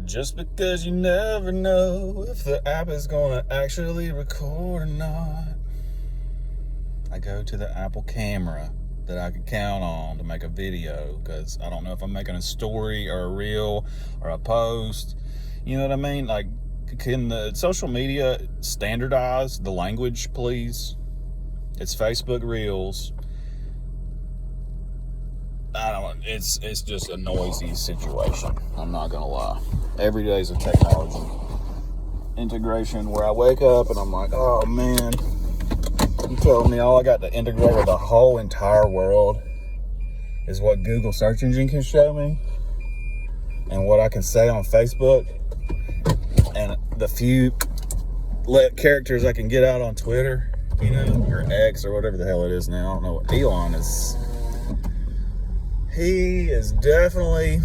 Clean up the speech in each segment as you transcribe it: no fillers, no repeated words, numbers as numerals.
Just because you never know if the app is going to actually record or not. I go to the Apple camera that I can count on to make a video because I don't know if I'm making a story or a reel or a post. You know what I mean? Like, can the social media standardize the language, please? It's Facebook Reels. I don't. It's just a noisy situation. I'm not gonna lie. Every day's a technology integration where I wake up and I'm like, oh man, you told me all I got to integrate with the whole entire world is what Google search engine can show me and what I can say on Facebook and the few characters I can get out on Twitter, you know, or X or whatever the hell it is now. I don't know what Elon is. He is definitely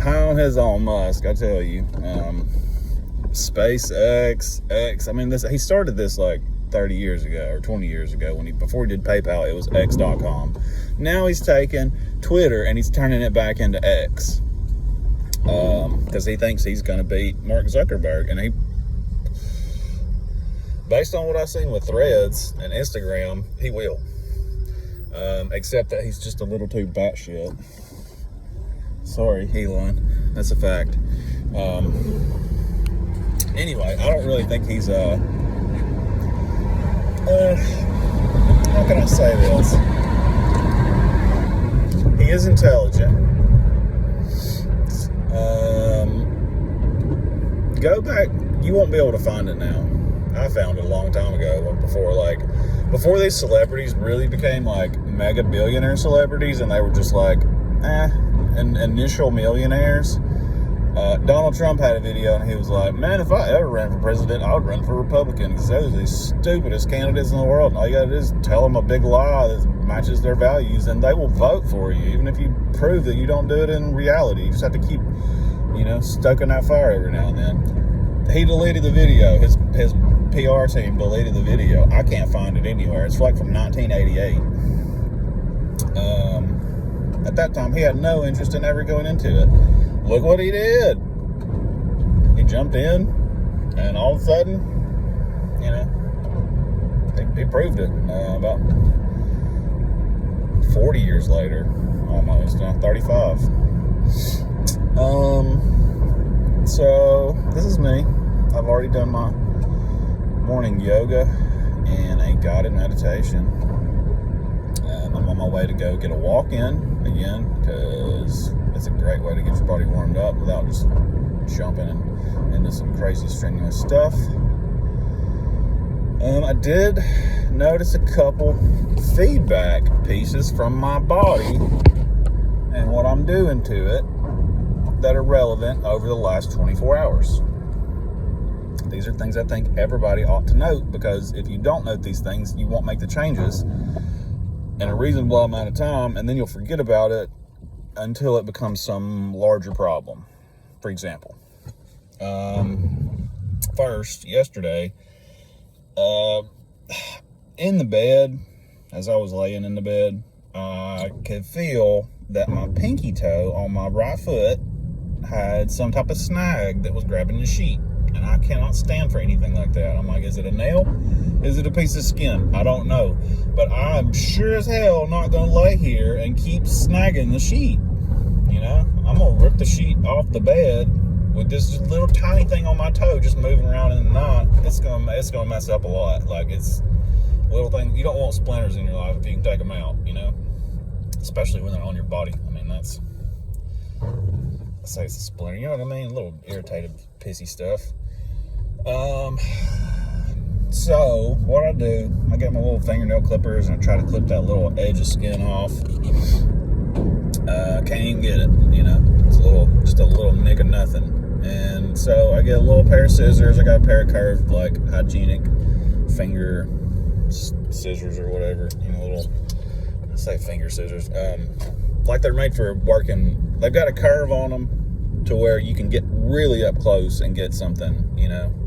high on his own Musk, I tell you. SpaceX, X. I mean, he started this like 30 years ago or 20 years ago before he did PayPal. It was X.com. Now he's taking Twitter and he's turning it back into X because he thinks he's going to beat Mark Zuckerberg. And based on what I've seen with Threads and Instagram, he will. Except that he's just a little too batshit. Sorry, Elon. That's a fact. Anyway, I don't really think he's how can I say this? He is intelligent. Go back. You won't be able to find it now. I found it a long time ago before these celebrities really became like mega billionaire celebrities and they were just like initial millionaires. Donald Trump had a video and he was like, man, if I ever ran for president, I would run for Republican because those are the stupidest candidates in the world, and all you gotta do is tell them a big lie that matches their values and they will vote for you, even if you prove that you don't do it in reality. You just have to keep, stoking that fire every now and then. He deleted the video. His PR team deleted the video. I can't find it anywhere. It's like from 1988. At that time, he had no interest in ever going into it. Look what he did. He jumped in, and all of a sudden, he proved it. About 40 years later, almost, 35. So, this is me. I've already done my morning yoga and a guided meditation. I'm on my way to go get a walk in again because it's a great way to get your body warmed up without just jumping into some crazy strenuous stuff. I did notice a couple feedback pieces from my body and what I'm doing to it that are relevant over the last 24 hours. These are things I think everybody ought to note, because if you don't note these things, you won't make the changes in a reasonable amount of time, and then you'll forget about it until it becomes some larger problem. For example, first, yesterday, in the bed, as I was laying in the bed, I could feel that my pinky toe on my right foot had some type of snag that was grabbing the sheet. And I cannot stand for anything like that. I'm like, is it a nail? Is it a piece of skin? I don't know. But I'm sure as hell not going to lay here and keep snagging the sheet. I'm going to rip the sheet off the bed with this little tiny thing on my toe just moving around in the knot. It's going to mess up a lot. Like, it's little thing. You don't want splinters in your life if you can take them out, especially when they're on your body. I mean, I say it's a splinter, you know what I mean? A little irritated, pissy stuff. So what I do, I get my little fingernail clippers and I try to clip that little edge of skin off. Can't even get it, it's just a little nick of nothing. And so I get a little pair of scissors. I got a pair of curved, like, hygienic finger scissors or whatever, I say finger scissors, like they're made for working. They've got a curve on them to where you can get really up close and get something,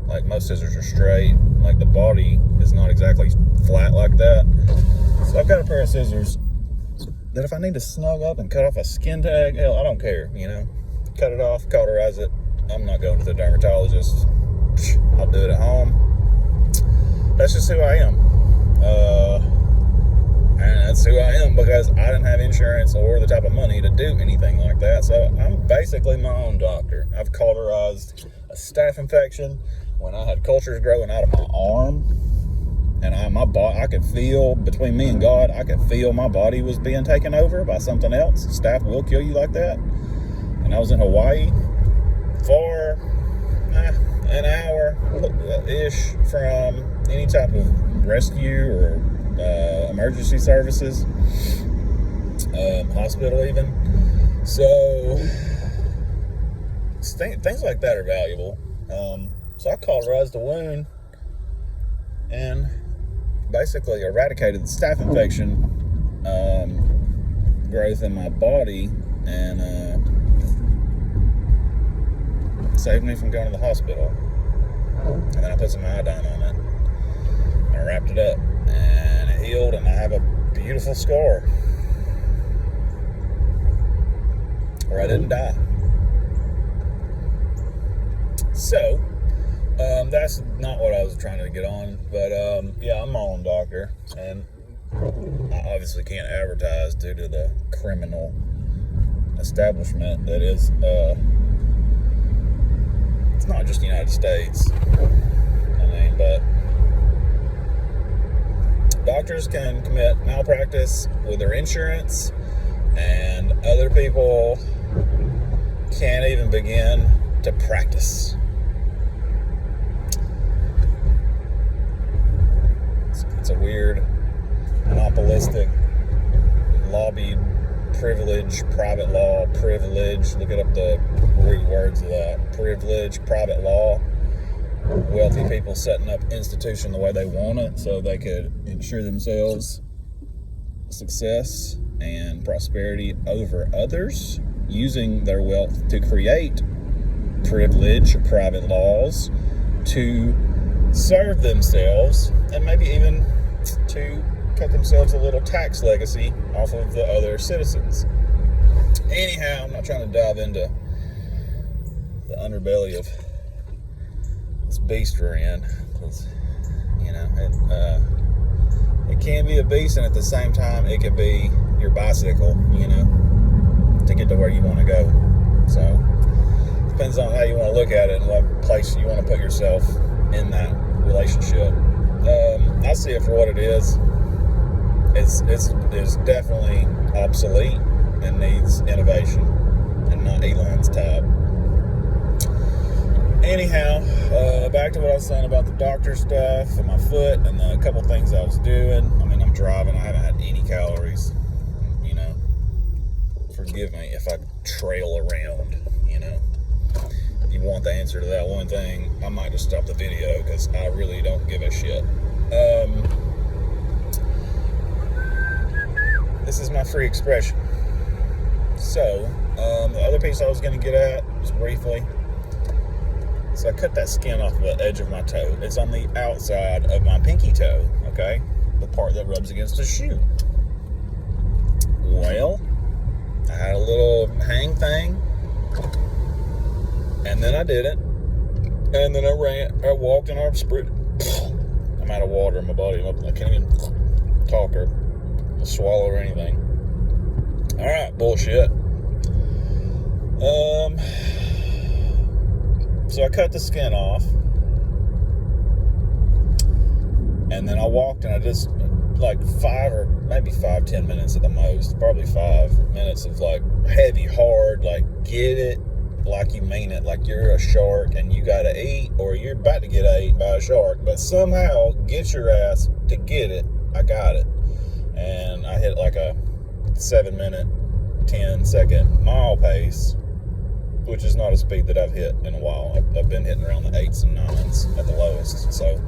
like most scissors are straight, like the body is not exactly flat like that. So I've got a pair of scissors that if I need to snug up and cut off a skin tag, hell, I don't care, cut it off, cauterize it, I'm not going to the dermatologist. I'll do it at home. That's just who I am. And that's who I am because I didn't have insurance or the type of money to do anything like that. So I'm basically my own doctor. I've cauterized a staph infection when I had cultures growing out of my arm. And I could feel, between me and God, I could feel my body was being taken over by something else. Staph will kill you like that. And I was in Hawaii for an hour-ish from any type of rescue or emergency services, hospital even. So things like that are valuable. So I cauterized the wound and basically eradicated the staph infection growth in my body and saved me from going to the hospital. And then I put some iodine on it and I wrapped it up and it healed, and I have a beautiful scar where I didn't die. So that's not what I was trying to get on, but yeah, I'm my own doctor, and I obviously can't advertise due to the criminal establishment that is, it's not just the United States, I mean, but doctors can commit malpractice with their insurance, and other people can't even begin to practice. It's a weird, monopolistic, lobbied, privilege, private law, privilege. Look it up, the root words of that. Privilege, private law. Wealthy people setting up institution the way they want it so they could ensure themselves success and prosperity over others, using their wealth to create privilege, private laws, to serve themselves, and maybe even to cut themselves a little tax legacy off of the other citizens. Anyhow, I'm not trying to dive into the underbelly of this beast we're in, because, you know, it can be a beast, and at the same time, it could be your bicycle, you know, to get to where you want to go. So, depends on how you want to look at it and what place you want to put yourself in that relationship. I see it for what it is. It's definitely obsolete and needs innovation, and not Elon's type. Anyhow, back to what I was saying about the doctor stuff and my foot and a couple things I was doing. I mean, I'm driving. I haven't had any calories. You know, forgive me if I trail around, you know. If you want the answer to that one thing, I might just stop the video because I really don't give a shit. This is my free expression. So, the other piece I was going to get at, just briefly, so I cut that skin off the edge of my toe. It's on the outside of my pinky toe, okay? The part that rubs against the shoe. Well, I had a little hang thing, and then I didn't. And then I walked and I sprayed. I'm out of water in my body. I can't even talk or swallow or anything. Alright, bullshit. So I cut the skin off, and then I walked, and I just, like 10 minutes at the most, probably 5 minutes of like heavy, hard, like get it like you mean it, like you're a shark and you gotta eat, or you're about to get ate by a shark, but somehow get your ass to get it. I got it, and I hit like a 7-minute, 10-second mile pace, which is not a speed that I've hit in a while. I've been hitting around the 8s and 9s at the lowest. So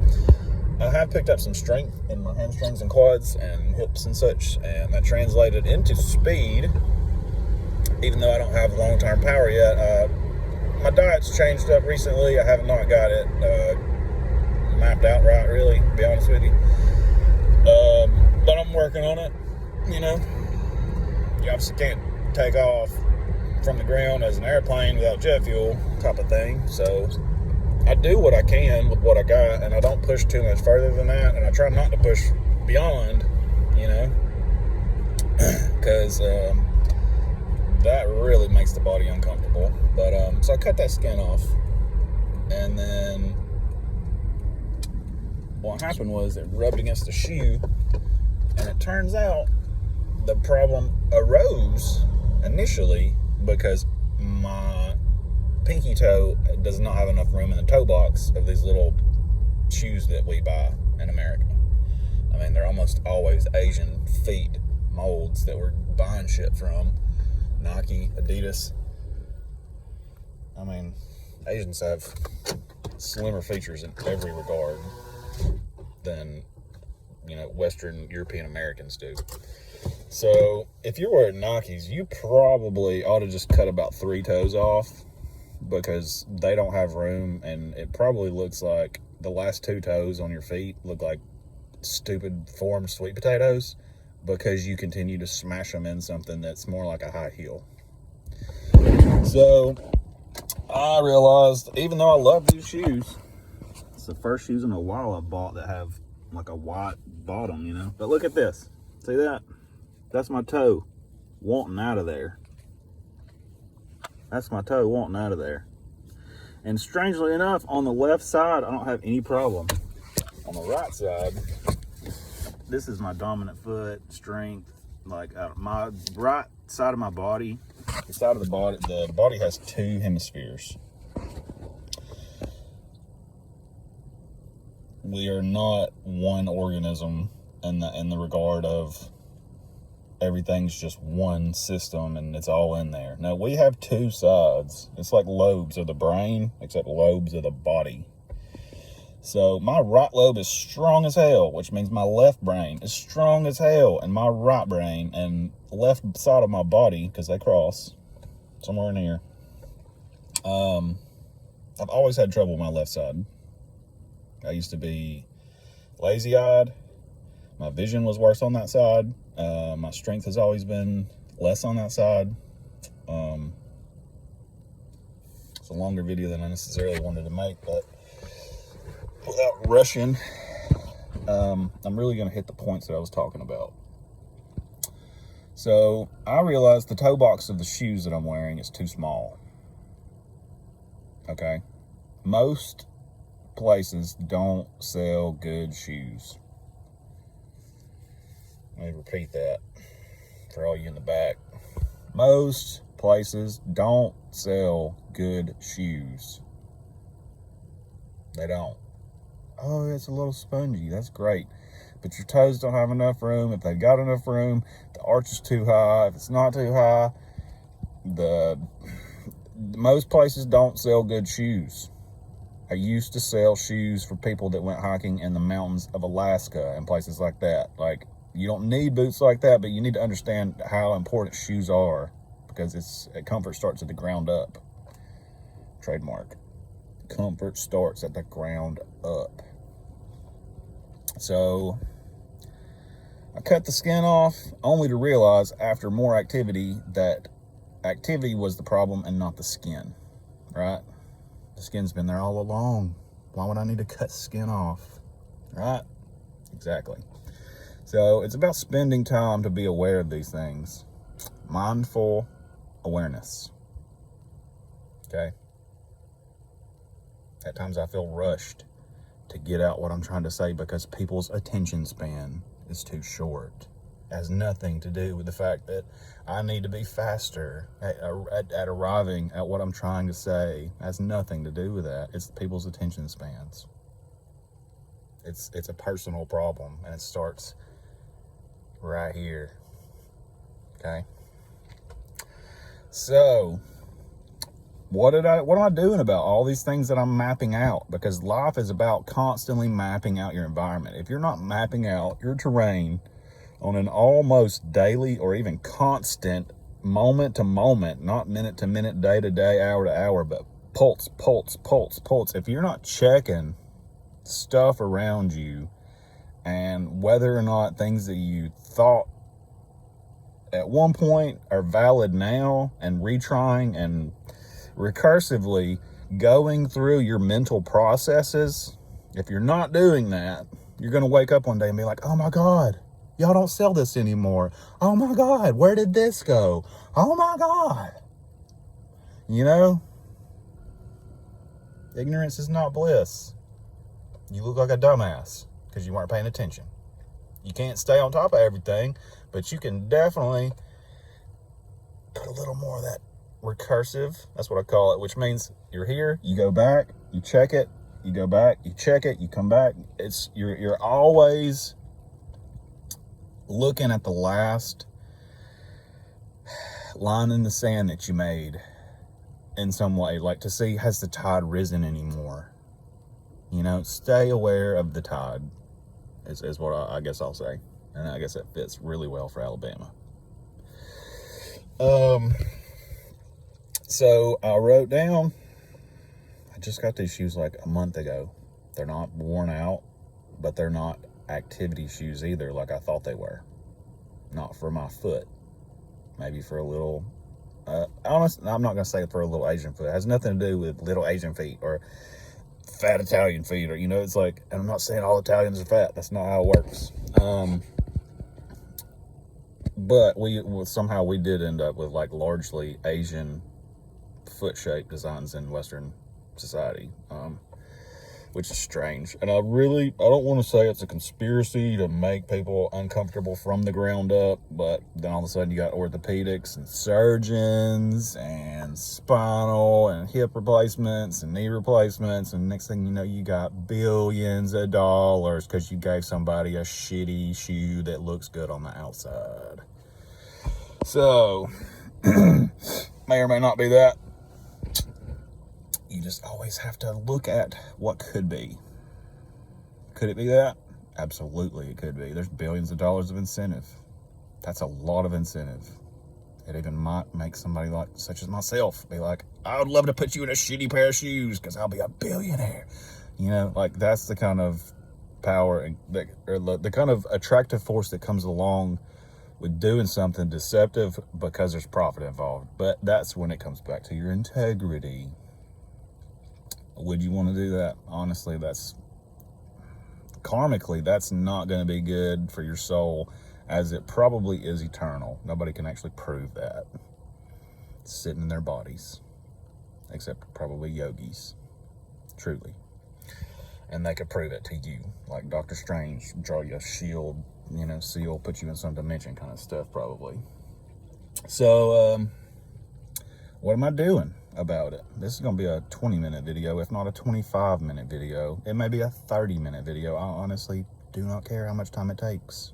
I have picked up some strength in my hamstrings and quads and hips and such, and that translated into speed, even though I don't have long-term power yet. My diet's changed up recently. I have not got it mapped out right, really, to be honest with you. But I'm working on it, you know. You obviously can't take off from the ground as an airplane without jet fuel type of thing. So I do what I can with what I got, and I don't push too much further than that, and I try not to push beyond, because that really makes the body uncomfortable. But so I cut that skin off, and then what happened was it rubbed against the shoe, and it turns out the problem arose initially because my pinky toe does not have enough room in the toe box of these little shoes that we buy in America. I mean, they're almost always Asian feet molds that we're buying shit from. Nike, Adidas. I mean, Asians have slimmer features in every regard than, Western European Americans do. So if you're wearing Nikes, you probably ought to just cut about 3 toes off, because they don't have room, and it probably looks like the last 2 toes on your feet look like stupid formed sweet potatoes, because you continue to smash them in something that's more like a high heel. So I realized, even though I love these shoes, it's the first shoes in a while I bought that have like a white bottom, But look at this. See that? That's my toe wanting out of there. That's my toe wanting out of there. And strangely enough, on the left side, I don't have any problem. On the right side, this is my dominant foot, strength. Like my right side of my body, the body has 2 hemispheres. We are not one organism in the regard of everything's just one system and it's all in there. No, we have 2 sides. It's like lobes of the brain, except lobes of the body. So my right lobe is strong as hell, which means my left brain is strong as hell, and my right brain and left side of my body, because they cross somewhere in here. I've always had trouble with my left side. I used to be lazy-eyed. My vision was worse on that side. My strength has always been less on that side. It's a longer video than I necessarily wanted to make, but without rushing, I'm really going to hit the points that I was talking about. So I realized the toe box of the shoes that I'm wearing is too small. Okay? Most places don't sell good shoes. Let me repeat that for all you in the back. Most places don't sell good shoes. They don't. Oh, it's a little spongy. That's great. But your toes don't have enough room. If they've got enough room, the arch is too high. If it's not too high, most places don't sell good shoes. I used to sell shoes for people that went hiking in the mountains of Alaska and places like that. Like, you don't need boots like that, but you need to understand how important shoes are, because comfort starts at the ground up. Trademark. Comfort starts at the ground up. So I cut the skin off, only to realize after more activity that activity was the problem and not the skin, right? The skin's been there all along. Why would I need to cut skin off, right? Exactly. So it's about spending time to be aware of these things. Mindful awareness. Okay? At times I feel rushed to get out what I'm trying to say because people's attention span is too short. It has nothing to do with the fact that I need to be faster at arriving at what I'm trying to say. It has nothing to do with that. It's people's attention spans. It's a personal problem, and it starts right here. Okay? So what am I doing about all these things that I'm mapping out? Because life is about constantly mapping out your environment. If you're not mapping out your terrain on an almost daily or even constant moment to moment, not minute to minute, day to day, hour to hour, but pulse. If you're not checking stuff around you and whether or not things that you thought at one point are valid now, and retrying and recursively going through your mental processes, if you're not doing that, you're going to wake up one day and be like, oh my God, y'all don't sell this anymore. Oh my God, where did this go? Oh my God. You know, ignorance is not bliss. You look like a dumbass because you weren't paying attention. You can't stay on top of everything, but you can definitely put a little more of that recursive, that's what I call it, which means you're here, you go back, you check it, you go back, you check it, you come back. It's you're always looking at the last line in the sand that you made in some way, like to see, has the tide risen anymore? You know, stay aware of the tide is what I guess I'll say. And I guess it fits really well for Alabama. So I wrote down, I just got these shoes like a month ago. They're not worn out, but they're not activity shoes either, like I thought they were. Not for my foot. Maybe for a little, honestly, I'm not going to say for a little Asian foot. It has nothing to do with little Asian feet or fat Italian feet, or, you know, it's like, and I'm not saying all Italians are fat. That's not how it works. But somehow we did end up with like largely Asian foot shape designs in Western society, which is strange. And I don't want to say it's a conspiracy to make people uncomfortable from the ground up, but then all of a sudden you got orthopedics and surgeons and spinal and hip replacements and knee replacements, and next thing you know, you got billions of dollars because you gave somebody a shitty shoe that looks good on the outside. So, may or may not be that. You just always have to look at what could be. Could it be that? Absolutely, it could be. There's billions of dollars of incentive. That's a lot of incentive. It even might make somebody like, such as myself, be like, I would love to put you in a shitty pair of shoes because I'll be a billionaire. You know, like that's the kind of power and the kind of attractive force that comes along with doing something deceptive because there's profit involved. But that's when it comes back to your integrity. Would you want to do that? Honestly, that's karmically, that's not going to be good for your soul, as it probably is eternal. Nobody can actually prove that. It's sitting in their bodies, except probably yogis, truly. And they could prove it to you, like Doctor Strange, draw you a shield, you know, seal, put you in some dimension kind of stuff, probably. So, what am I doing about it? This is going to be a 20-minute video, if not a 25-minute video. It may be a 30-minute video. I honestly do not care how much time it takes.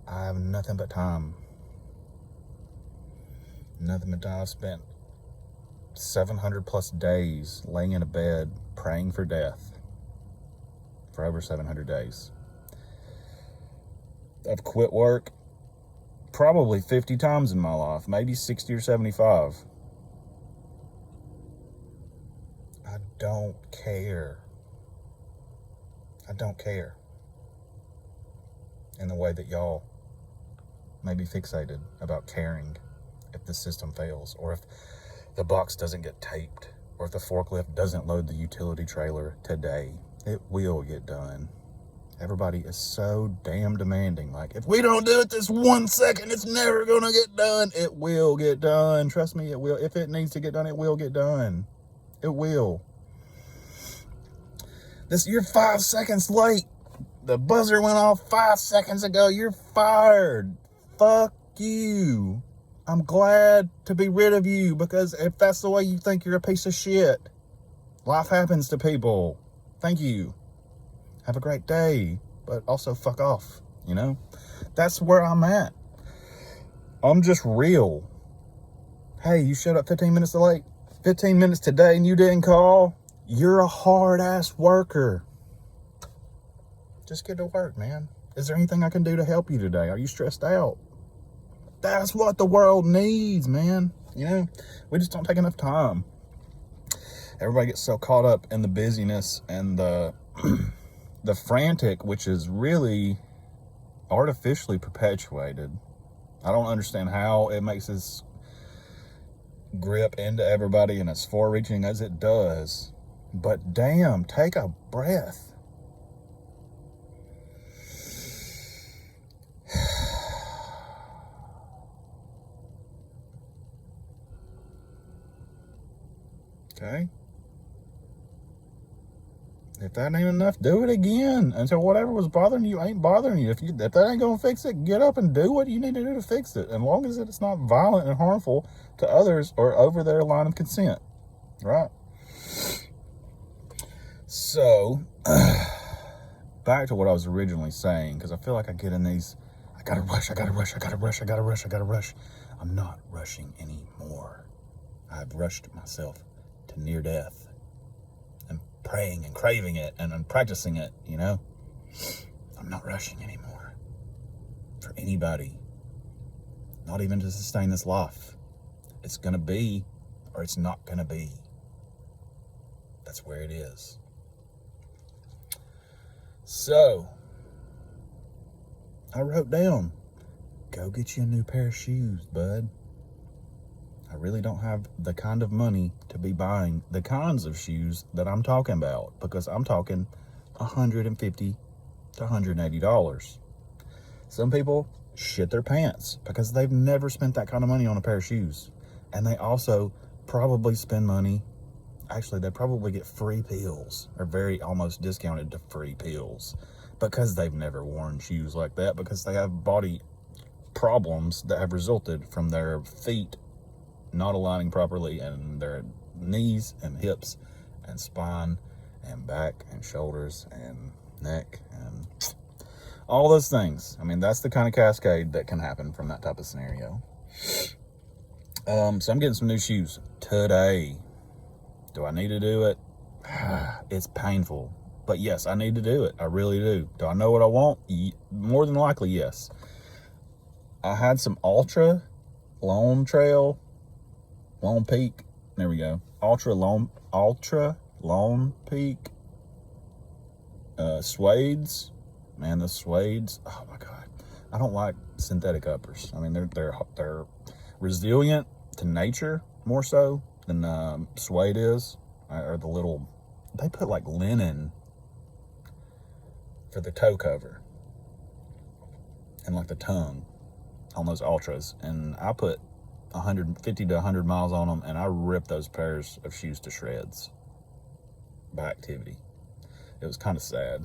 I have nothing but time. Nothing but time. I've spent 700 plus days laying in a bed praying for death. For over 700 days. I've quit work probably 50 times in my life, maybe 60 or 75. I don't care. I don't care. In the way that y'all may be fixated about caring if the system fails, or if the box doesn't get taped, or if the forklift doesn't load the utility trailer today. It will get done. Everybody is so damn demanding. Like, if we don't do it this 1 second, it's never gonna get done. It will get done. Trust me, it will. If it needs to get done, it will get done. It will. You're 5 seconds late. The buzzer went off 5 seconds ago. You're fired. Fuck you. I'm glad to be rid of you, because if that's the way you think, you're a piece of shit. Life happens to people. Thank you. Have a great day, but also fuck off, you know? That's where I'm at. I'm just real. Hey, you showed up 15 minutes late, 15 minutes today, and you didn't call? You're a hard-ass worker. Just get to work, man. Is there anything I can do to help you today? Are you stressed out? That's what the world needs, man. You know, we just don't take enough time. Everybody gets so caught up in the busyness and the frantic, which is really artificially perpetuated I don't understand how it makes this grip into everybody and as far reaching as it does. But damn, take a breath. Okay? If that ain't enough, do it again until whatever was bothering you ain't bothering you. If that ain't gonna fix it, get up and do what you need to do to fix it. As long as it's not violent and harmful to others or over their line of consent, right? So, back to what I was originally saying, because I feel like I get in these, I gotta rush. I'm not rushing anymore. I've rushed myself to near death. Praying and craving it and I'm practicing it, you know. I'm not rushing anymore for anybody, not even to sustain this life. It's gonna be or it's not gonna be. That's where it is. So I wrote down, go get you a new pair of shoes, bud. I really don't have the kind of money to be buying the kinds of shoes that I'm talking about, because I'm talking $150 to $180. Some people shit their pants because they've never spent that kind of money on a pair of shoes. And they also probably spend money, actually they probably get free pills or very almost discounted to free pills because they've never worn shoes like that, because they have body problems that have resulted from their feet not aligning properly, and their knees and hips and spine and back and shoulders and neck and all those things. I mean, that's the kind of cascade that can happen from that type of scenario. So I'm getting some new shoes today. Do I need to do it? It's painful, but yes, I need to do it. I really do. Do I know what I want? More than likely, yes. I had some Ultra Lone Peak. There we go. Ultra Lone Peak. Suedes. Man, the suedes. Oh my God. I don't like synthetic uppers. I mean, they're resilient to nature more so than suede is. Or the little, they put like linen for the toe cover and like the tongue on those Ultras, and I put 150 to 100 miles on them, and I ripped those pairs of shoes to shreds by activity. It was kind of sad,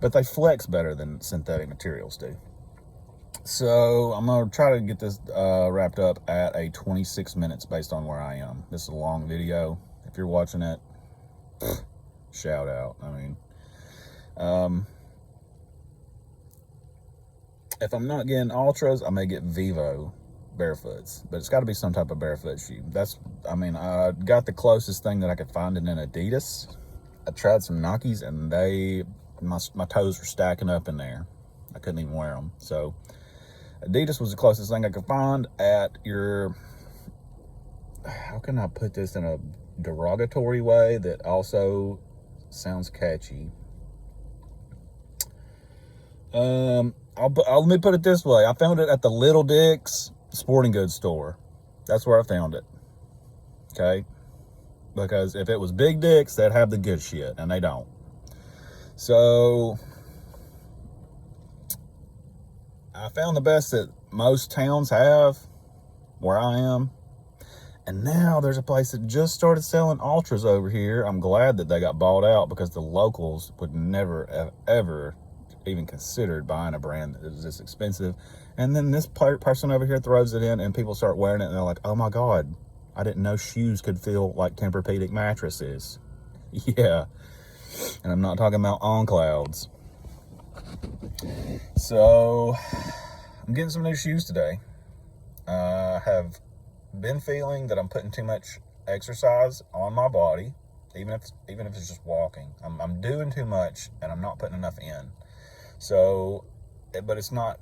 but they flex better than synthetic materials do. So I'm gonna try to get this wrapped up at a 26 minutes based on where I am. This is a long video. If you're watching it, shout out. I mean, if I'm not getting Ultras, I may get Vivo barefoots, but it's got to be some type of barefoot shoe. I got the closest thing that I could find in an Adidas. I tried some Nikes, and my toes were stacking up in there. I couldn't even wear them. So Adidas was the closest thing I could find at your, how can I put this in a derogatory way that also sounds catchy? Let me put it this way. I found it at the Little Dick's sporting goods store. That's where I found it. Okay? Because if it was Big Dick's, they'd have the good shit, and they don't. So I found the best that most towns have where I am. And now there's a place that just started selling Ultras over here. I'm glad that they got bought out, because the locals would never, ever even considered buying a brand that is this expensive. And then this person over here throws it in, and people start wearing it, and they're like, oh my God, I didn't know shoes could feel like Tempur-Pedic mattresses. Yeah. And I'm not talking about On Clouds. So I'm getting some new shoes today. I have been feeling that I'm putting too much exercise on my body, even if it's just walking. I'm doing too much, and I'm not putting enough in. So, but it's not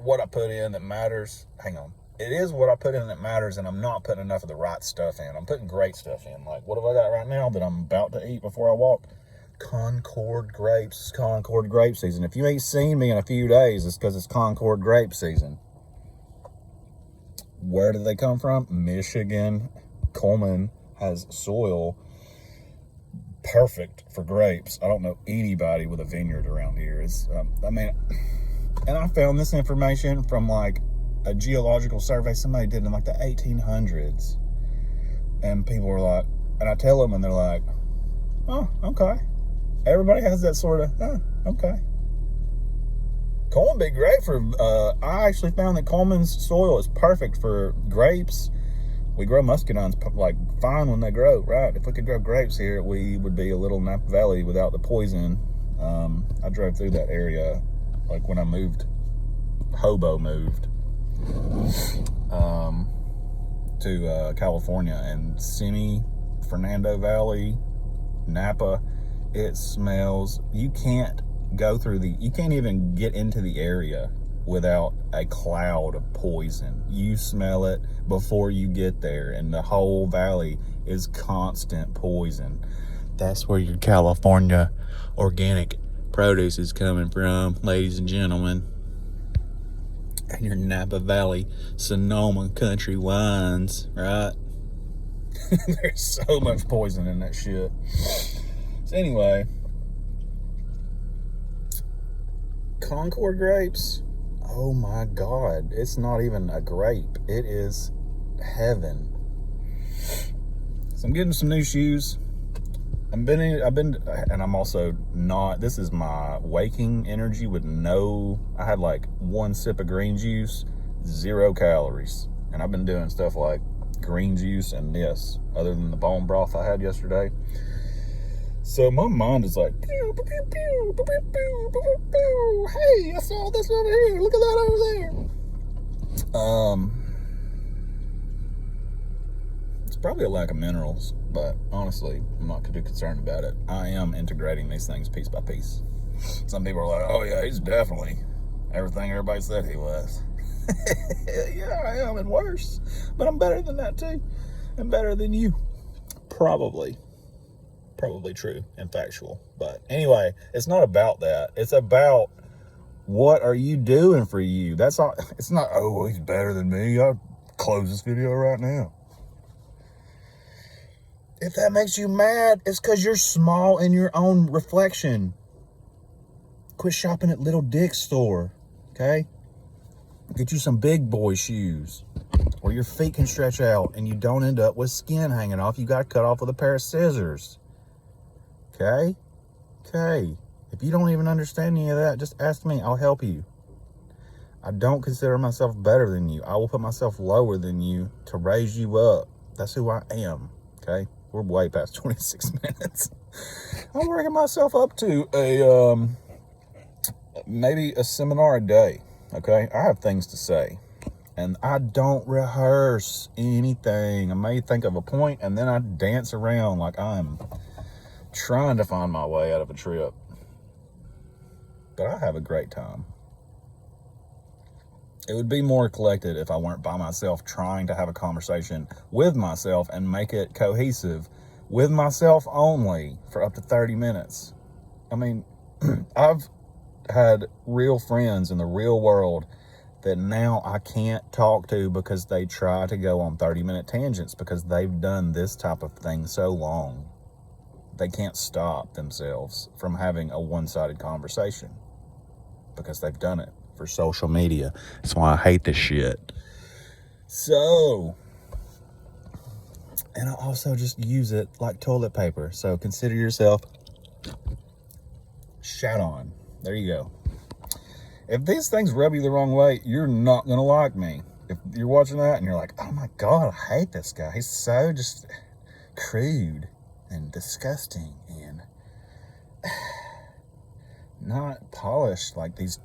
what I put in that matters. Hang on. It is what I put in that matters, and I'm not putting enough of the right stuff in. I'm putting great stuff in. Like, what have I got right now that I'm about to eat before I walk? Concord grapes. It's Concord grape season. If you ain't seen me in a few days, it's because it's Concord grape season. Where do they come from? Michigan. Coleman has soil perfect for grapes. I don't know anybody with a vineyard around here. It's, and I found this information from like a geological survey somebody did in like the 1800s. And people were like, and I tell them and they're like, oh, okay. Everybody has that sort of, oh, okay. Coleman would be great for, I actually found that Coleman's soil is perfect for grapes. We grow muscadines like fine when they grow, right? If we could grow grapes here, we would be a little Napa Valley without the poison. I drove through that area like when I moved, moved to California, and Simi, Fernando Valley, Napa, it smells, you can't even get into the area without a cloud of poison. You smell it before you get there, and the whole valley is constant poison. That's where your California organic produce is coming from, ladies and gentlemen. And your Napa Valley, Sonoma country wines, right? There's so much poison in that shit. So anyway, Concord grapes, oh my God, it's not even a grape. It is heaven. So I'm getting some new shoes. And I'm also not, this is my waking energy with I had like one sip of green juice, 0 calories. And I've been doing stuff like green juice and this, other than the bone broth I had yesterday. So my mind is like, pew, pew, pew, pew, pew, pew, pew, pew. Hey, I saw this over here. Look at that over there. It's probably a lack of minerals, but honestly, I'm not too concerned about it. I am integrating these things piece by piece. Some people are like, oh yeah, he's definitely everything everybody said he was. Yeah, I am, and worse. But I'm better than that too. I'm better than you. Probably true and factual. But anyway, it's not about that. It's about what are you doing for you. That's all. It's not, oh, well, he's better than me, I'll close this video right now. If that makes you mad, it's because you're small in your own reflection. Quit shopping at Little Dick's store, okay? Get you some big boy shoes where your feet can stretch out and you don't end up with skin hanging off. You got cut off with a pair of scissors. Okay? Okay. If you don't even understand any of that, just ask me. I'll help you. I don't consider myself better than you. I will put myself lower than you to raise you up. That's who I am. Okay? We're way past 26 minutes. I'm working myself up to maybe a seminar a day. Okay? I have things to say. And I don't rehearse anything. I may think of a point and then I dance around like I'm trying to find my way out of a trip. But I have a great time. It would be more collected if I weren't by myself trying to have a conversation with myself and make it cohesive with myself only for up to 30 minutes. I mean, I've had real friends in the real world that now I can't talk to because they try to go on 30-minute tangents because they've done this type of thing so long. They can't stop themselves from having a one-sided conversation because they've done it for social media. That's why I hate this shit. So, and I also just use it like toilet paper. So consider yourself shat on. There you go. If these things rub you the wrong way, you're not going to like me. If you're watching that and you're like, oh my God, I hate this guy. He's so just crude and disgusting and not polished like these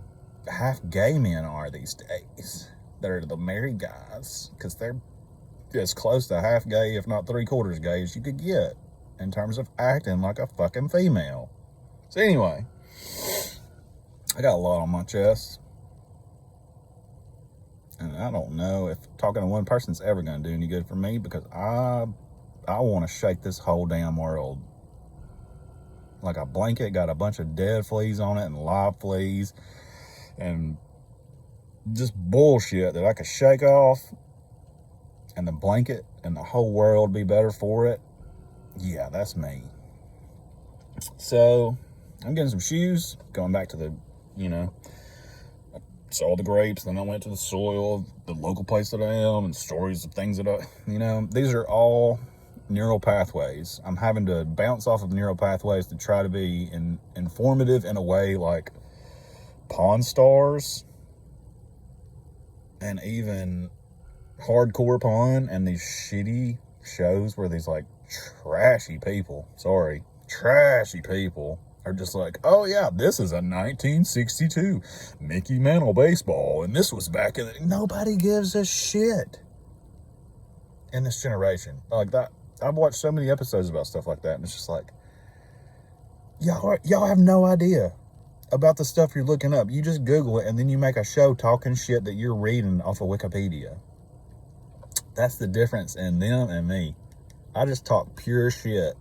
half gay men are these days that are the married guys, because they're as close to half gay, if not 3/4 gay, as you could get in terms of acting like a fucking female. So anyway, I got a lot on my chest, and I don't know if talking to one person's ever going to do any good for me, because I want to shake this whole damn world like a blanket. Got a bunch of dead fleas on it and live fleas and just bullshit that I could shake off and the blanket and the whole world be better for it, yeah, that's me. So I'm getting some shoes, going back to the, I saw the grapes, then I went to the soil, the local place that I am, and stories of things that these are all neural pathways. I'm having to bounce off of neural pathways to try to be informative in a way like Pawn Stars and even Hardcore Pawn and these shitty shows where these like trashy people are just like, oh yeah, this is a 1962 Mickey Mantle baseball, and this was back in the... Nobody gives a shit in this generation. Like that, I've watched so many episodes about stuff like that, and it's just like, y'all have no idea about the stuff you're looking up. You just Google it, and then you make a show talking shit that you're reading off of Wikipedia. That's the difference in them and me. I just talk pure shit.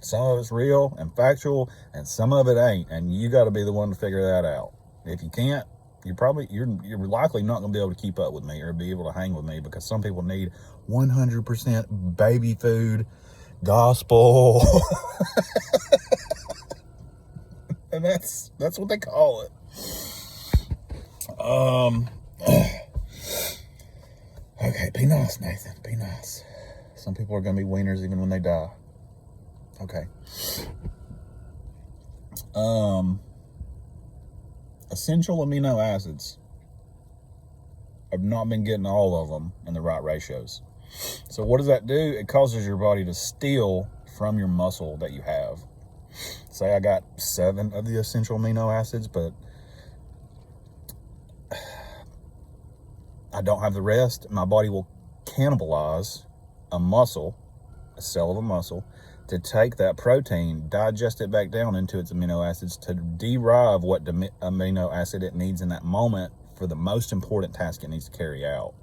Some of it's real and factual, and some of it ain't, and you got to be the one to figure that out. If you can't, you're likely not going to be able to keep up with me or be able to hang with me, because some people need 100% baby food gospel, and that's what they call it. Okay, be nice, Nathan. Be nice. Some people are going to be wieners even when they die. Okay. Essential amino acids. I've not been getting all of them in the right ratios. So what does that do? It causes your body to steal from your muscle that you have. Say I got 7 of the essential amino acids, but I don't have the rest. My body will cannibalize a cell of a muscle, to take that protein, digest it back down into its amino acids to derive what amino acid it needs in that moment for the most important task it needs to carry out.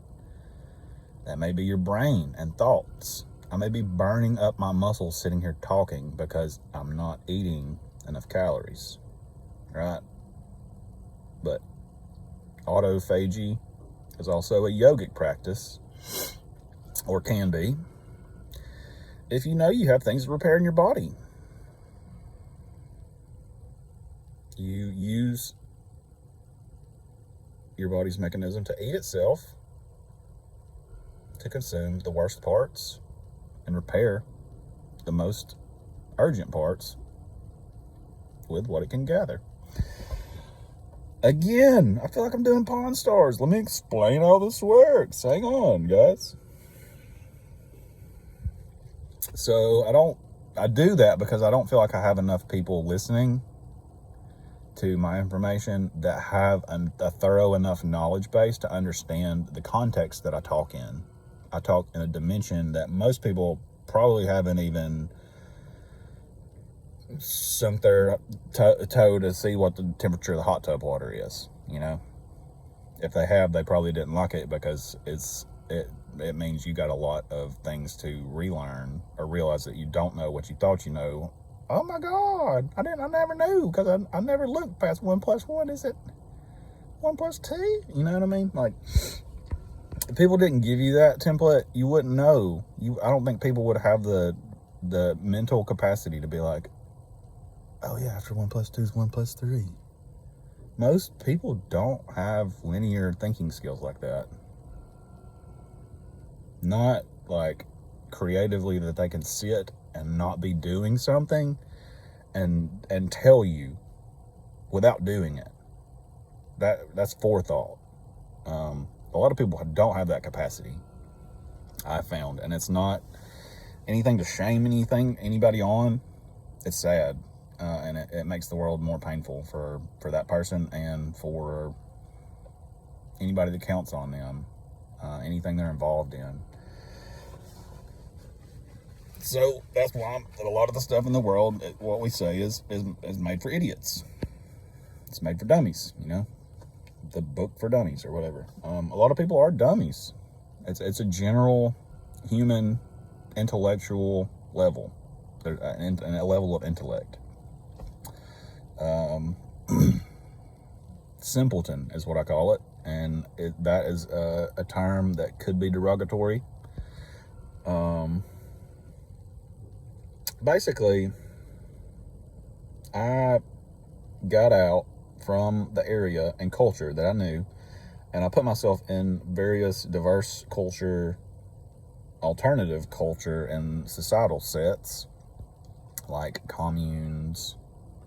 That may be your brain and thoughts. I may be burning up my muscles sitting here talking because I'm not eating enough calories, right? But autophagy is also a yogic practice, or can be, if you know you have things to repair in your body. You use your body's mechanism to eat itself, to consume the worst parts and repair the most urgent parts with what it can gather. Again, I feel like I'm doing Pawn Stars. Let me explain how this works. Hang on, guys. So I do that because I don't feel like I have enough people listening to my information that have a thorough enough knowledge base to understand the context that I talk in. I talk in a dimension that most people probably haven't even sunk their toe to see what the temperature of the hot tub water is. If they have, they probably didn't like it, because it means you got a lot of things to relearn, or realize that you don't know what you thought you know. Oh my God, I never knew, because I never looked past 1 + 1. Is it 1 + 2? You know what I mean? Like, if people didn't give you that template, you wouldn't know. I don't think people would have the mental capacity to be like, oh yeah, after 1 + 2 is 1 + 3. Most people don't have linear thinking skills like that. Not like creatively, that they can sit and not be doing something and tell you without doing it. That's forethought. A lot of people don't have that capacity, I found, and it's not anything to shame anybody on. It's sad, and it makes the world more painful for that person and for anybody that counts on them, anything they're involved in. So that's why a lot of the stuff in the world, what we say is made for idiots. It's made for dummies, the book for dummies or whatever. A lot of people are dummies. It's a general human intellectual level, and a level of intellect. Simpleton is what I call it, and that is a term that could be derogatory. Basically, I got out from the area and culture that I knew, and I put myself in various diverse culture, alternative culture, and societal sets, like communes,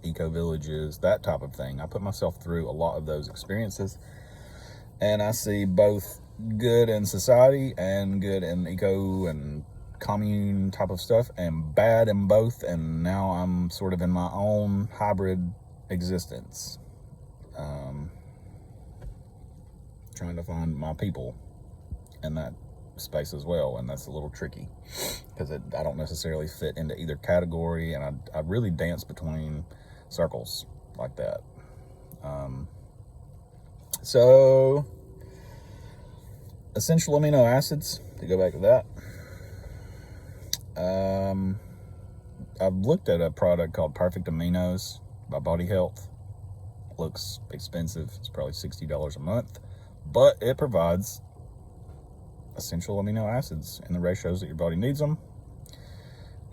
eco-villages, that type of thing. I put myself through a lot of those experiences, and I see both good in society and good in eco and commune type of stuff, and bad in both, and now I'm sort of in my own hybrid existence, trying to find my people in that space as well, and that's a little tricky because I don't necessarily fit into either category, and I really dance between circles like that. So essential amino acids, to go back to that, I've looked at a product called Perfect Aminos by Body Health. Looks expensive. It's probably $60 a month, but it provides essential amino acids in the ratios that your body needs them.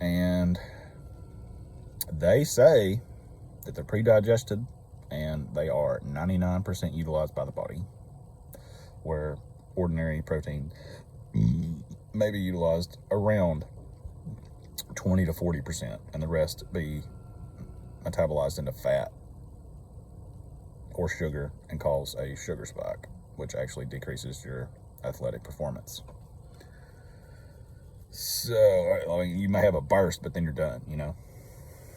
And they say that they're pre-digested and they are 99% utilized by the body, where ordinary protein may be utilized around 20 to 40%, and the rest be metabolized into fat or sugar and cause a sugar spike, which actually decreases your athletic performance. So, I mean, you may have a burst, but then you're done, you know.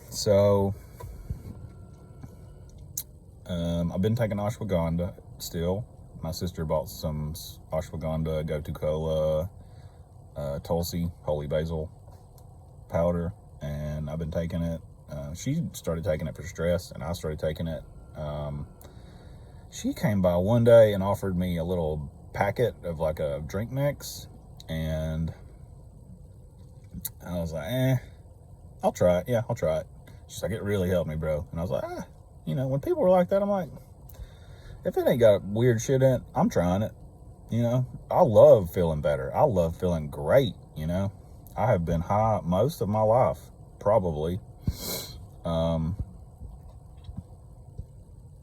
So, I've been taking ashwagandha still. My sister bought some ashwagandha, gotu kola, tulsi, holy basil powder, and I've been taking it. She started taking it for stress, and I started taking it. She came by one day and offered me a little packet of like a drink mix, and I was like, I'll try it. Yeah, I'll try it. She's like, it really helped me, bro. And I was like, you know, when people are like that, I'm like, if it ain't got weird shit in it, I'm trying it. You know, I love feeling better. I love feeling great, you know. I have been high most of my life, probably.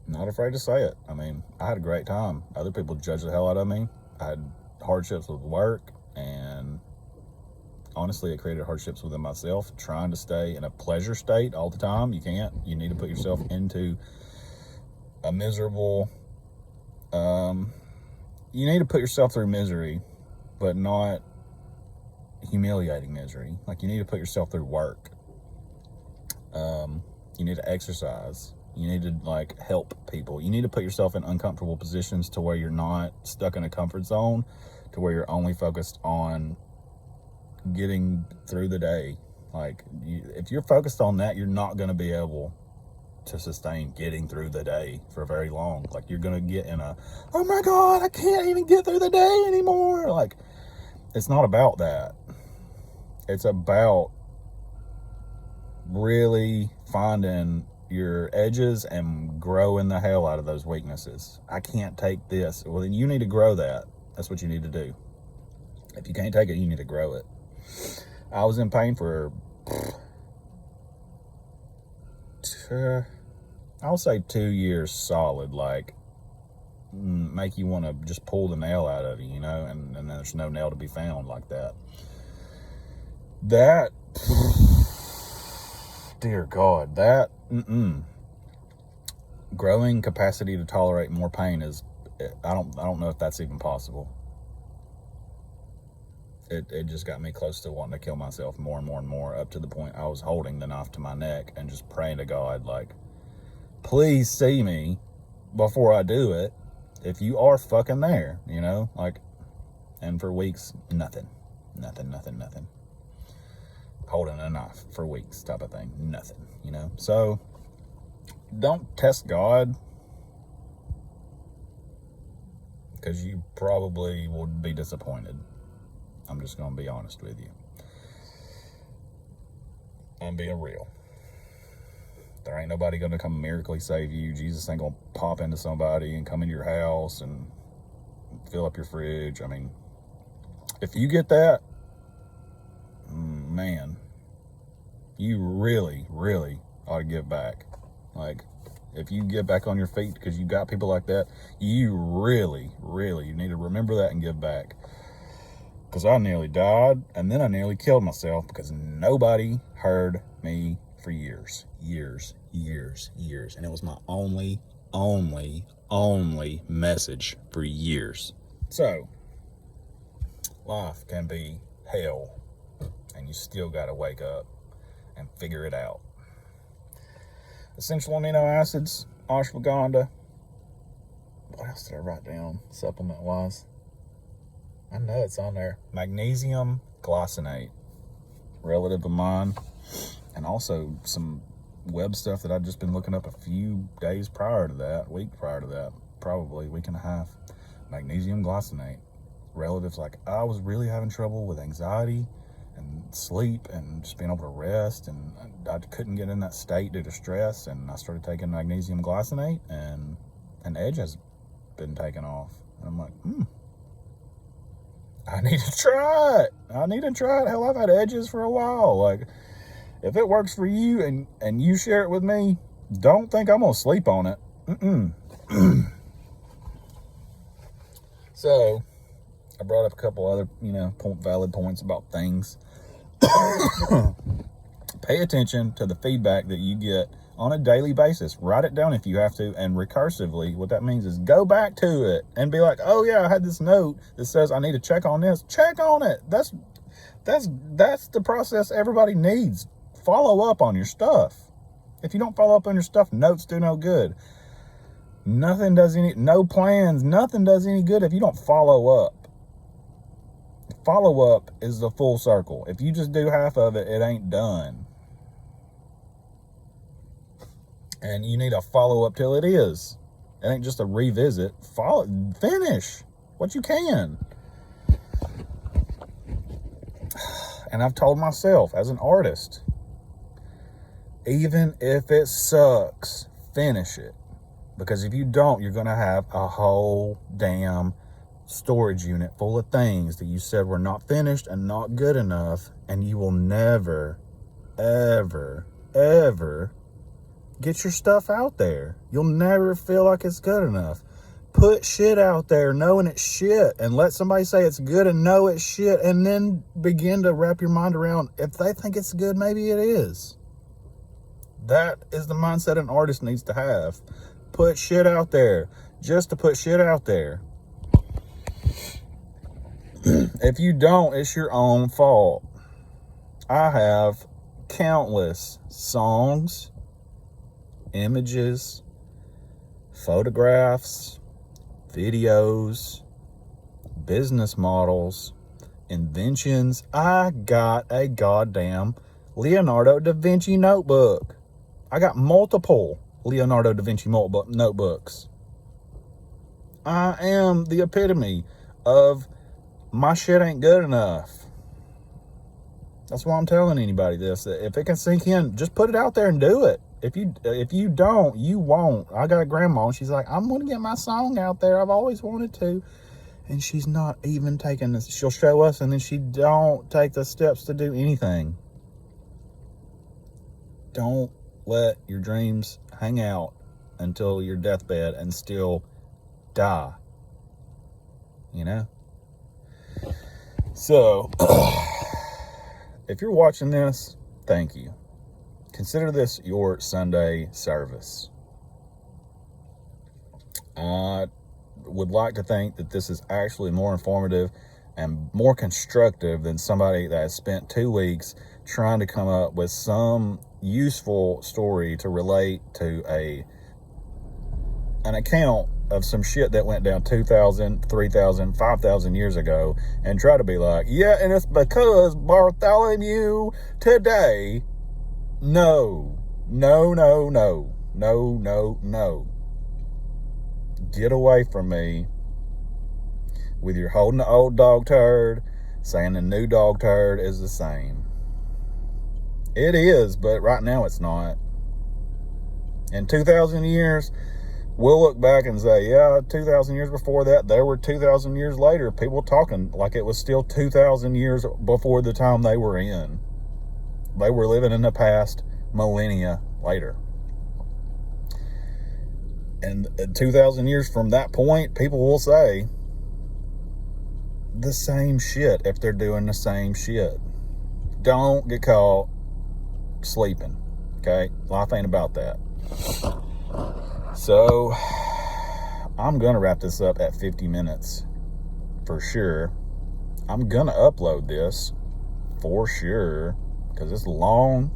Not afraid to say it. I mean, I had a great time. Other people judged the hell out of me. I had hardships with work, and honestly, it created hardships within myself, trying to stay in a pleasure state all the time. You can't. You need to put yourself into a miserable, you need to put yourself through misery, but not humiliating misery. Like, you need to put yourself through work. You need to exercise. You need to, like, help people. You need to put yourself in uncomfortable positions to where you're not stuck in a comfort zone, to where you're only focused on getting through the day. Like, if you're focused on that, you're not going to be able to sustain getting through the day for very long. Like, you're going to get in a, oh my God, I can't even get through the day anymore. Like, it's not about that. It's about really finding your edges and growing the hell out of those weaknesses. I can't take this. Well, then you need to grow that. That's what you need to do. If you can't take it, you need to grow it. I was in pain for, I'll say 2 years solid, like, make you want to just pull the nail out of you, you know, and there's no nail to be found like that. That, dear God, that, growing capacity to tolerate more pain is, I don't know if that's even possible. It just got me close to wanting to kill myself more and more and more, up to the point I was holding the knife to my neck and just praying to God, like, please see me before I do it. If you are fucking there, you know, like, and for weeks, nothing. Holding a knife for weeks type of thing, nothing, you know. So don't test God, because you probably would be disappointed. I'm just going to be honest with you. I'm being real. There ain't nobody going to come miraculously save you. Jesus ain't going to pop into somebody and come into your house and fill up your fridge. I mean, if you get that, man, you really, really ought to give back. Like, if you get back on your feet because you got people like that, you really, really, you need to remember that and give back. Because I nearly died, and then I nearly killed myself because nobody heard me for years. And it was my only message for years. So, life can be hell, and you still got to wake up and figure it out. Essential amino acids, ashwagandha. What else did I write down supplement-wise? I know it's on there. Magnesium glycinate, relative of mine, and also some web stuff that I've just been looking up a few days prior to that, week prior to that, probably a week and a half. Magnesium glycinate. Relatives like, I was really having trouble with anxiety and sleep and just being able to rest, and I couldn't get in that state due to stress, and I started taking magnesium glycinate, and an edge has been taken off. And I'm like, I need to try it. Hell, I've had edges for a while. Like, if it works for you and you share it with me, don't think I'm going to sleep on it. So, I brought up a couple other, valid points about things. Pay attention to the feedback that you get on a daily basis. Write it down if you have to, and recursively, what that means is go back to it and be like, oh yeah, I had this note that says I need to check on this. Check on it. That's the process everybody needs. Follow up on your stuff. If you don't follow up on your stuff, notes do no good. No plans, nothing does any good if you don't follow up. Follow up is the full circle. If you just do half of it, it ain't done. And you need to follow up till it is. It ain't just a revisit. Finish what you can. And I've told myself as an artist, even if it sucks, finish it. Because if you don't, you're going to have a whole damn storage unit full of things that you said were not finished and not good enough, and you will never, ever, ever get your stuff out there. You'll never feel like it's good enough. Put shit out there knowing it's shit, and let somebody say it's good and know it's shit, and then begin to wrap your mind around, if they think it's good, maybe it is. That is the mindset an artist needs to have. Put shit out there just to put shit out there. If you don't, it's your own fault. I have countless songs, images, photographs, videos, business models, inventions. I got a goddamn Leonardo da Vinci notebook. I got multiple Leonardo da Vinci notebooks. I am the epitome of my shit ain't good enough. That's why I'm telling anybody this. That if it can sink in, just put it out there and do it. If you don't, you won't. I got a grandma, and she's like, I'm going to get my song out there. I've always wanted to. And she's not even taking this. She'll show us, and then she don't take the steps to do anything. Don't let your dreams hang out until your deathbed and still die. You know? So, if you're watching this, thank you. Consider this your Sunday service. I would like to think that this is actually more informative and more constructive than somebody that has spent 2 weeks trying to come up with some useful story to relate to an account of some shit that went down 2,000, 3,000, 5,000 years ago, and try to be like, yeah, and it's because Bartholomew today. No. Get away from me with your holding the old dog turd, saying the new dog turd is the same. It is, but right now it's not. In 2,000 years, we'll look back and say, yeah, 2,000 years before that, there were 2,000 years later, people talking like it was still 2,000 years before the time they were in. They were living in the past millennia later. And 2,000 years from that point, people will say the same shit if they're doing the same shit. Don't get caught sleeping, okay? Life ain't about that. So, I'm going to wrap this up at 50 minutes for sure. I'm going to upload this for sure because it's long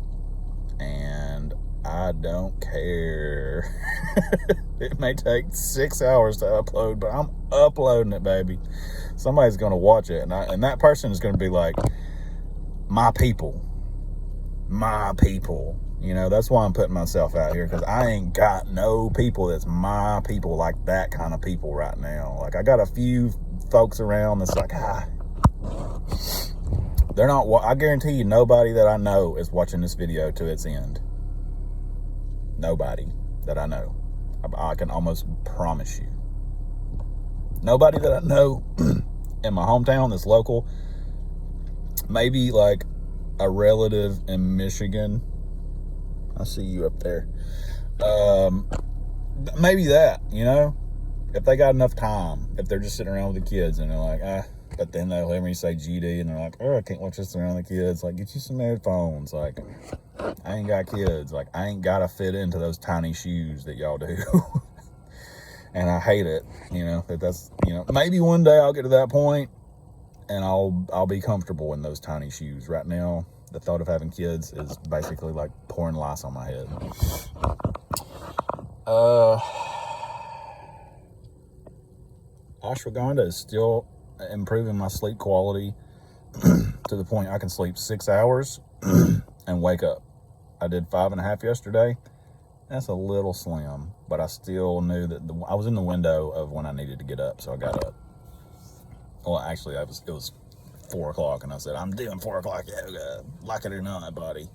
and I don't care. It may take 6 hours to upload, but I'm uploading it, baby. Somebody's going to watch it, and that person is going to be like, my people. You know, that's why I'm putting myself out here, because I ain't got no people that's my people, like that kind of people right now. Like, I got a few folks around that's like, they're not, I guarantee you nobody that I know is watching this video to its end. Nobody that I know. I can almost promise you. Nobody that I know in my hometown that's local. Maybe like a relative in Michigan. I see you up there. Maybe that, you know, if they got enough time, if they're just sitting around with the kids and they're like, but then they'll hear me say GD and they're like, oh, I can't watch this around the kids. Like, get you some headphones. Like, I ain't got kids. Like, I ain't got to fit into those tiny shoes that y'all do. And I hate it, you know, that's, you know, maybe one day I'll get to that point and I'll be comfortable in those tiny shoes. Right now, the thought of having kids is basically like pouring lice on my head. Ashwagandha is still improving my sleep quality to the point I can sleep 6 hours and wake up. I did 5.5 yesterday. That's a little slim, but I still knew that I was in the window of when I needed to get up, so I got up. Well, actually, it was 4 o'clock, and I said, I'm doing 4 o'clock yoga, like it or not, buddy.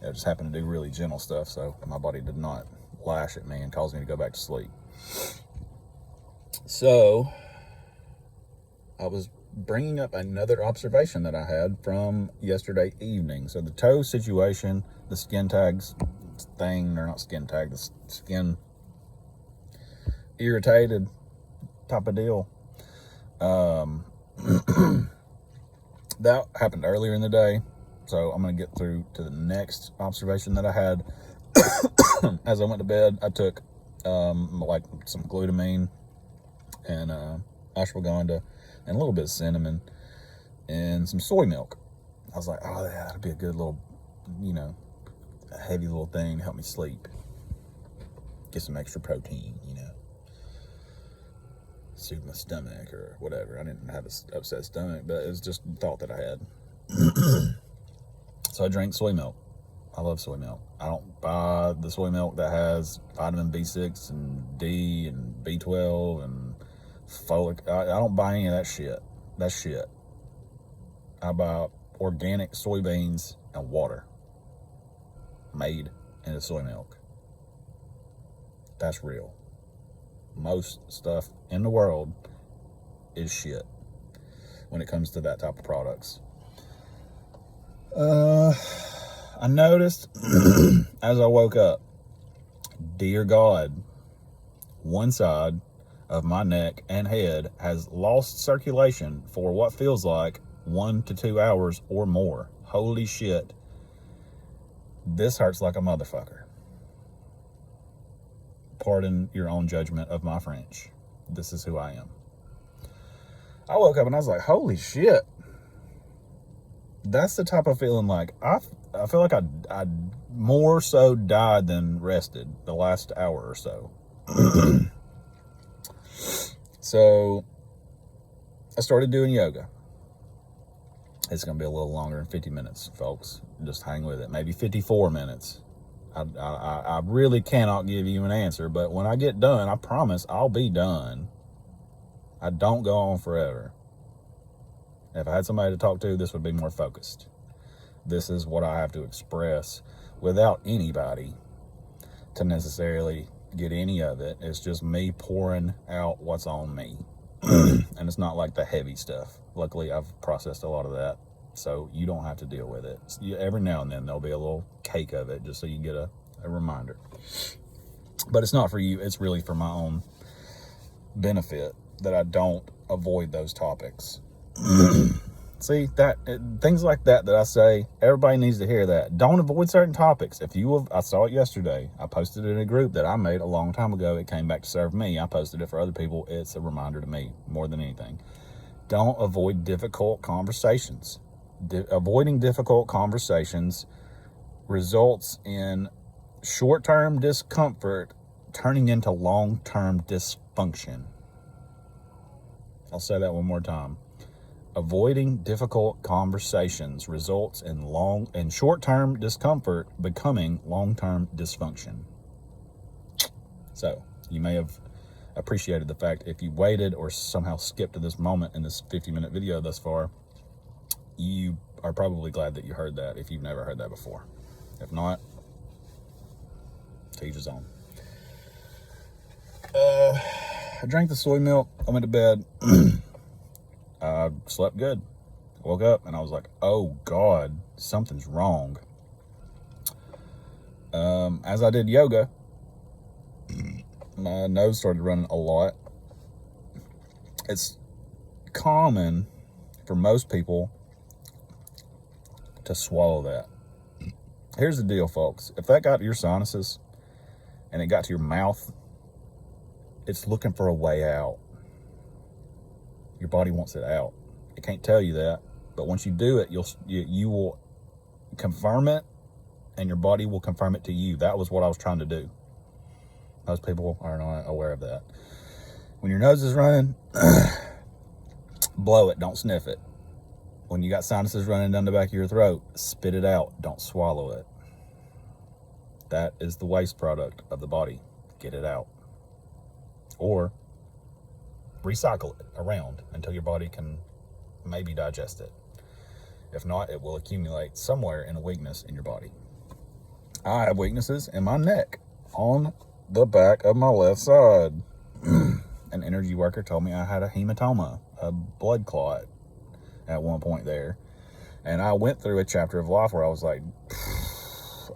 I just happened to do really gentle stuff, so my body did not lash at me and cause me to go back to sleep. So, I was bringing up another observation that I had from yesterday evening. So, the toe situation, the skin tags thing, or not skin tag, the skin irritated type of deal. That happened earlier in the day, so I'm going to get through to the next observation that I had. As I went to bed, I took like some glutamine and ashwagandha and a little bit of cinnamon and some soy milk. I was like, oh yeah, that'd be a good little, you know, a heavy little thing to help me sleep. Get some extra protein, you know. Soothe my stomach or whatever. I didn't have an upset stomach, but it was just a thought that I had. So I drank soy milk. I love soy milk. I don't buy the soy milk that has vitamin B6 and D and B12 and folic. I don't buy any of that shit. That's shit. I buy organic soybeans and water made into soy milk. That's real. Most stuff in the world is shit when it comes to that type of products. I noticed as I woke up, dear God, one side of my neck and head has lost circulation for what feels like 1 to 2 hours or more. Holy shit. This hurts like a motherfucker. Pardon your own judgment of my French. This is who I am. I woke up and I was like, holy shit. That's the type of feeling like, I feel like I more so died than rested the last hour or so. So, I started doing yoga. It's going to be a little longer than 50 minutes, folks. Just hang with it. Maybe 54 minutes. I really cannot give you an answer, but when I get done, I promise I'll be done. I don't go on forever. If I had somebody to talk to, this would be more focused. This is what I have to express without anybody to necessarily get any of it. It's just me pouring out what's on me. And it's not like the heavy stuff. Luckily, I've processed a lot of that, so you don't have to deal with it. Every now and then, there'll be a little cake of it, just so you get a reminder. But it's not for you. It's really for my own benefit that I don't avoid those topics. See, things like that I say, everybody needs to hear that. Don't avoid certain topics. I saw it yesterday. I posted it in a group that I made a long time ago. It came back to serve me. I posted it for other people. It's a reminder to me more than anything. Don't avoid difficult conversations. Avoiding difficult conversations results in short-term discomfort turning into long-term dysfunction. I'll say that one more time. Avoiding difficult conversations results in short-term discomfort becoming long-term dysfunction. So, you may have appreciated the fact, if you waited or somehow skipped to this moment in this 50-minute video thus far, you are probably glad that you heard that if you've never heard that before. If not, to each his own. I drank the soy milk. I went to bed. I slept good. Woke up and I was like, oh God, something's wrong. As I did yoga, my nose started running a lot. It's common for most people to swallow that. Here's the deal, folks. If that got to your sinuses and it got to your mouth, it's looking for a way out. Your body wants it out. It can't tell you that, but once you do it, you will confirm it, and your body will confirm it to you. That was what I was trying to do. Most people are not aware of that. When your nose is running, blow it, don't sniff it. When you got sinuses running down the back of your throat, spit it out, don't swallow it. That is the waste product of the body. Get it out. Or recycle it around until your body can maybe digest it. If not, it will accumulate somewhere in a weakness in your body. I have weaknesses in my neck, on the back of my left side. An energy worker told me I had a hematoma, a blood clot, at one point there. And I went through a chapter of life where I was like,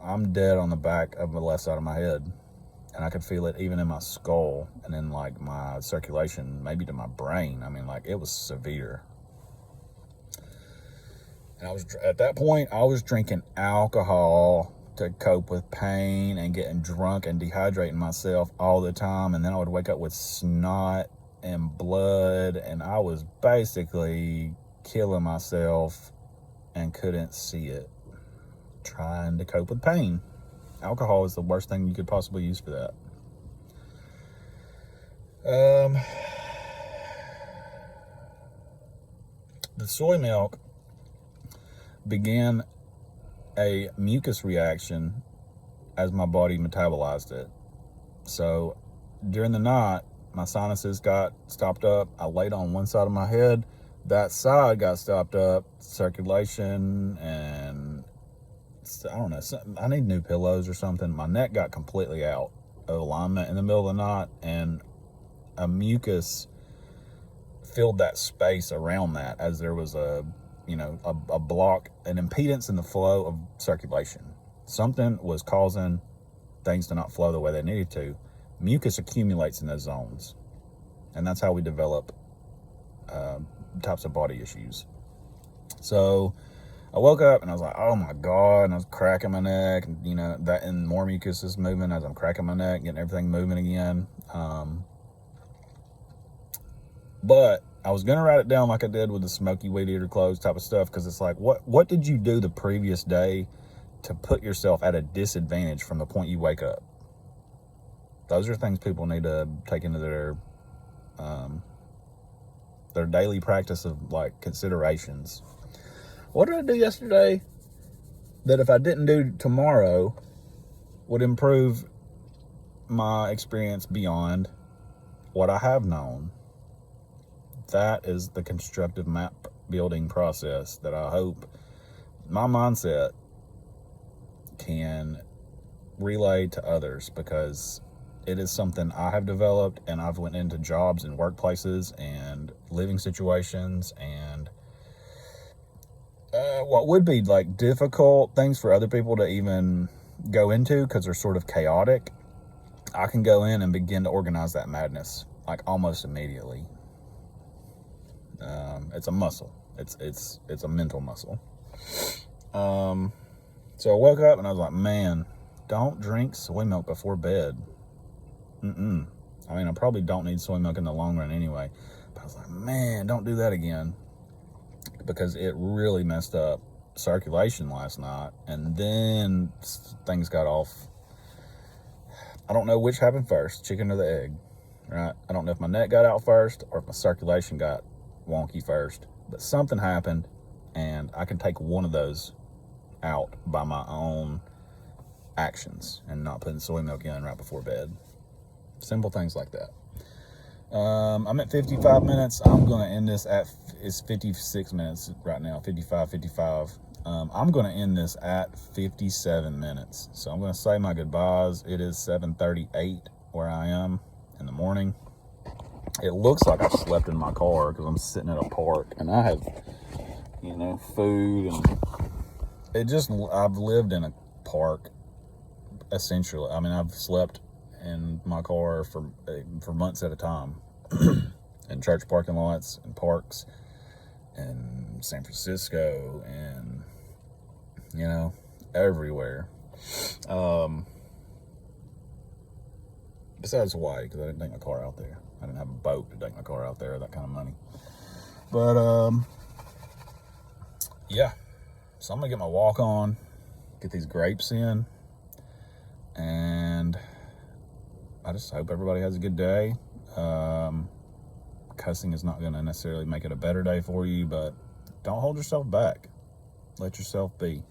I'm dead on the back of the left side of my head. And I could feel it even in my skull and in like my circulation, maybe to my brain. I mean, like, it was severe. And at that point, I was drinking alcohol to cope with pain and getting drunk and dehydrating myself all the time. And then I would wake up with snot and blood, and I was basically killing myself and couldn't see it, trying to cope with pain. Alcohol is the worst thing you could possibly use for that. The soy milk began a mucus reaction as my body metabolized it. So during the night, my sinuses got stopped up. I laid on one side of my head. That side got stopped up. Circulation and I don't know, I need new pillows or something. My neck got completely out of alignment in the middle of the night, and a mucus filled that space around that, as there was a block, an impedance in the flow of circulation. Something was causing things to not flow the way they needed to. Mucus accumulates in those zones, and that's how we develop types of body issues. So I woke up and I was like, oh my God, and I was cracking my neck, and and more mucus is moving as I'm cracking my neck, getting everything moving again. But I was gonna write it down like I did with the smoky weed eater clothes type of stuff, because it's like, what did you do the previous day to put yourself at a disadvantage from the point you wake up? Those are things people need to take into their daily practice of like considerations. What did I do yesterday that if I didn't do tomorrow would improve my experience beyond what I have known? That is the constructive map building process that I hope my mindset can relay to others, because It is something I have developed, and I've went into jobs and workplaces and living situations and what would be like difficult things for other people to even go into because they're sort of chaotic. I can go in and begin to organize that madness like almost immediately. It's a muscle. It's a mental muscle. So I woke up and I was like, man, don't drink soy milk before bed. I mean, I probably don't need soy milk in the long run anyway. But I was like, man, don't do that again. Because it really messed up circulation last night. And then things got off. I don't know which happened first, chicken or the egg, right? I don't know if my neck got out first or if my circulation got wonky first. But something happened, and I can take one of those out by my own actions and not putting soy milk in right before bed. Simple things like that. I'm at 55 minutes. I'm going to end this it's 56 minutes right now, 55. I'm going to end this at 57 minutes. So I'm going to say my goodbyes. It is 7:38 where I am in the morning. It looks like I slept in my car because I'm sitting at a park and I have, food and I've lived in a park essentially. I mean, I've slept in my car for months at a time in church parking lots and parks in San Francisco and everywhere, besides Hawaii, because I didn't take my car out there. I didn't have a boat to take my car out there, that kind of money. But yeah, so I'm gonna get my walk on, get these grapes in, and I just hope everybody has a good day. Cussing is not going to necessarily make it a better day for you, but don't hold yourself back. Let yourself be.